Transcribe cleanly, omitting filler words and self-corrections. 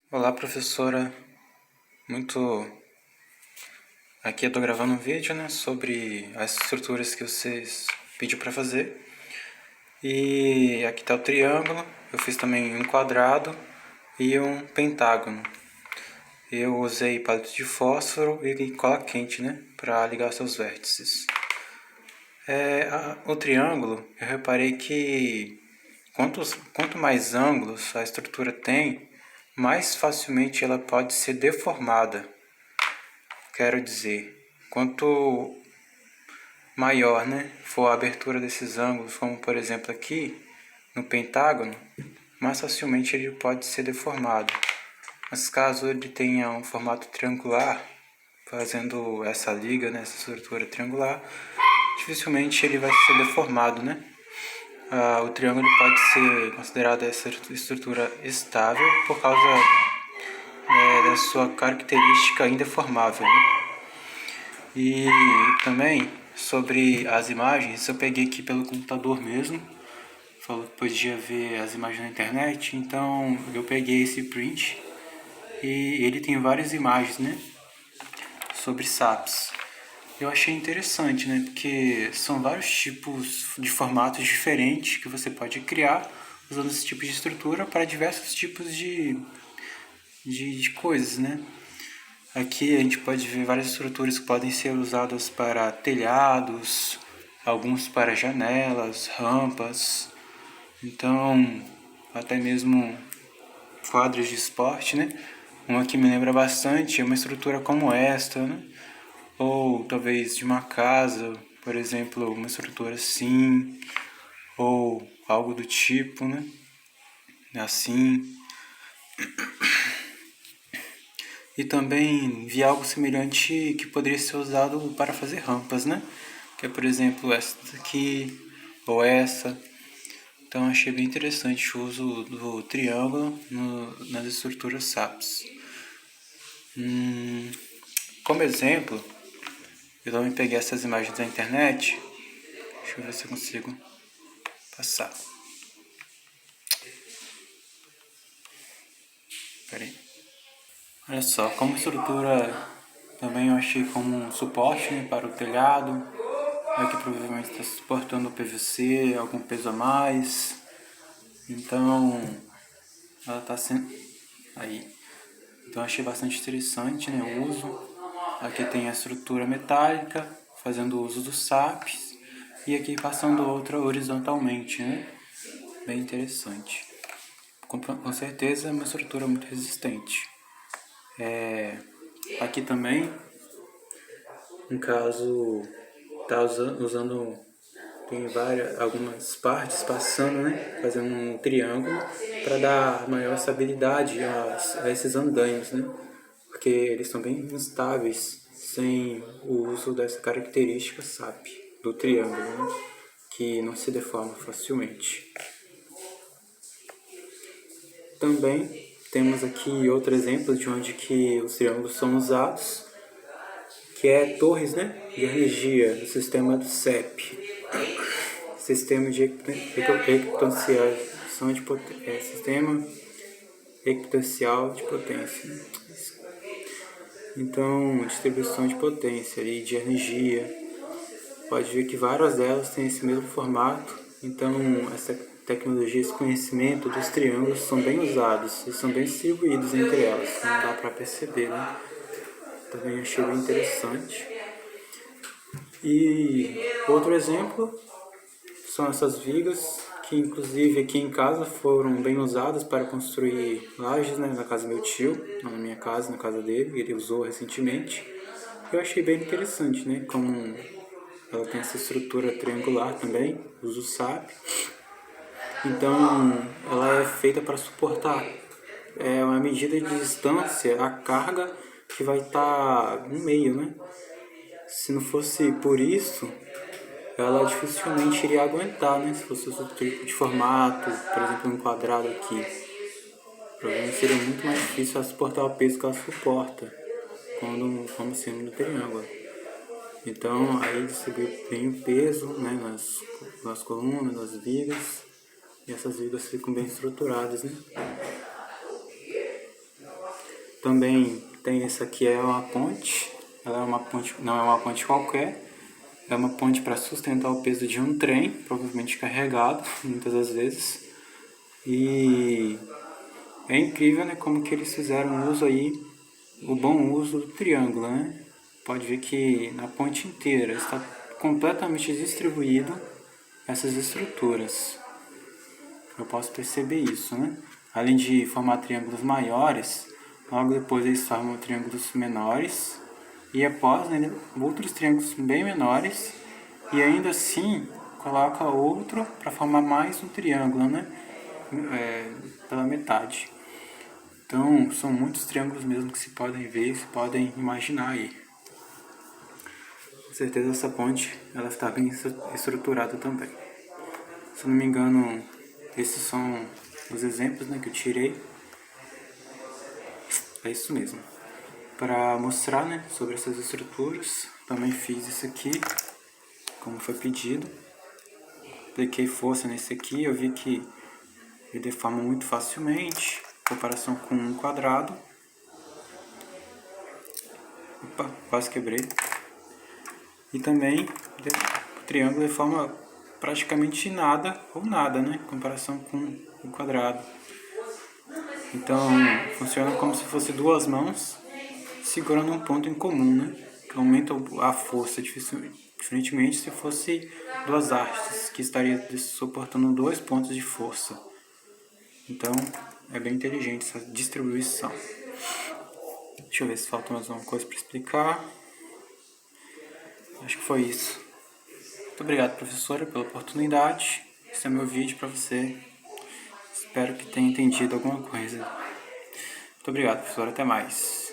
Olá, professora. Muito. Aqui eu tô gravando um vídeo, né, sobre as estruturas que vocês pediu para fazer. E aqui tá o triângulo. Eu fiz também um quadrado e um pentágono. Eu usei palito de fósforo e cola quente, né, para ligar seus vértices. O triângulo, eu reparei que quanto mais ângulos a estrutura tem, mais facilmente ela pode ser deformada. Quero dizer, quanto maior, né, for a abertura desses ângulos, como por exemplo aqui no pentágono, mais facilmente ele pode ser deformado. Mas caso ele tenha um formato triangular, fazendo essa liga, né, essa estrutura triangular, dificilmente ele vai ser deformado, né? O triângulo pode ser considerado essa estrutura estável por causa da sua característica indeformável, né? E também sobre as imagens, eu peguei aqui pelo computador mesmo. Falou que podia ver as imagens na internet, então eu peguei esse print e ele tem várias imagens, né, sobre SAPs. Eu achei interessante, né, porque são vários tipos de formatos diferentes que você pode criar usando esse tipo de estrutura para diversos tipos de coisas, né. Aqui a gente pode ver várias estruturas que podem ser usadas para telhados, alguns para janelas, rampas, então até mesmo quadros de esporte, né? Uma que me lembra bastante é uma estrutura como esta, né? Ou talvez de uma casa, por exemplo, uma estrutura assim, ou algo do tipo, né? Assim. E também vi algo semelhante que poderia ser usado para fazer rampas, né? Que é, por exemplo, essa aqui ou essa. Então achei bem interessante o uso do triângulo nas estruturas SAPs. Como exemplo, eu também peguei essas imagens da internet. Deixa eu ver se eu consigo passar. Pera aí. Olha só, como estrutura também eu achei como um suporte, né, para o telhado. Aqui provavelmente está suportando o PVC, algum peso a mais. Então, ela está sendo... Aí. Então achei bastante interessante, né, o uso. Aqui tem a estrutura metálica, fazendo uso dos SAPs. E aqui passando outra horizontalmente, né? Bem interessante. Com certeza é uma estrutura muito resistente. Aqui também, no caso, tá usando tem algumas partes passando, né, fazendo um triângulo para dar maior estabilidade a esses andaimes, né, porque eles são bem instáveis sem o uso dessa característica SAP do triângulo, né, que não se deforma facilmente. Também temos aqui outro exemplo de onde que os triângulos são usados, que é torres, né, de energia do sistema do CEP, sistema de equitanciação de potência, sistema equitancial de potência. Né? Então, distribuição de potência e de energia. Pode ver que várias delas têm esse mesmo formato. Então, essa tecnologia, esse conhecimento dos triângulos são bem usados e são bem distribuídos entre elas. Não dá para perceber, né? Também achei bem interessante. E outro exemplo são essas vigas que inclusive aqui em casa foram bem usadas para construir lajes, né, na casa do meu tio, não na minha casa, na casa dele, ele usou recentemente. Eu achei bem interessante, né, como ela tem essa estrutura triangular também, usa o SAP, então ela é feita para suportar uma medida de distância, a carga que vai estar no meio, né. Se não fosse por isso, ela dificilmente iria aguentar, né? Se fosse outro tipo de formato, por exemplo, um quadrado aqui. Provavelmente seria muito mais difícil ela suportar o peso que ela suporta como sendo no triângulo. Então, aí distribui bem o peso, né, nas colunas, nas vigas, e essas vigas ficam bem estruturadas, né? Também tem essa aqui, é uma ponte. Ela é uma ponte, não é uma ponte qualquer. É uma ponte para sustentar o peso de um trem, provavelmente carregado, muitas das vezes. E é incrível, né, como que eles fizeram uso aí, o bom uso do triângulo, né? Pode ver que na ponte inteira está completamente distribuído essas estruturas. Eu posso perceber isso, né? Além de formar triângulos maiores, logo depois eles formam triângulos menores e após, né, outros triângulos bem menores e ainda assim coloca outro para formar mais um triângulo, né? Pela metade. Então são muitos triângulos mesmo que se podem ver, se podem imaginar aí. Com certeza essa ponte ela está bem estruturada também. Se eu não me engano, esses são os exemplos, né, que eu tirei. É isso mesmo. Para mostrar, né, sobre essas estruturas, também fiz isso aqui, como foi pedido. Apliquei força nesse aqui, eu vi que ele deforma muito facilmente, em comparação com um quadrado. Opa, quase quebrei. E também o triângulo deforma praticamente nada ou nada, né, em comparação com o quadrado. Então, funciona como se fosse duas mãos segurando um ponto em comum, né? Que aumenta a força, diferentemente se fosse duas hastes, que estaria suportando dois pontos de força. Então, é bem inteligente essa distribuição. Deixa eu ver se falta mais alguma coisa para explicar. Acho que foi isso. Muito obrigado, professora, pela oportunidade. Esse é meu vídeo para você. Espero que tenha entendido alguma coisa. Muito obrigado, professora. Até mais.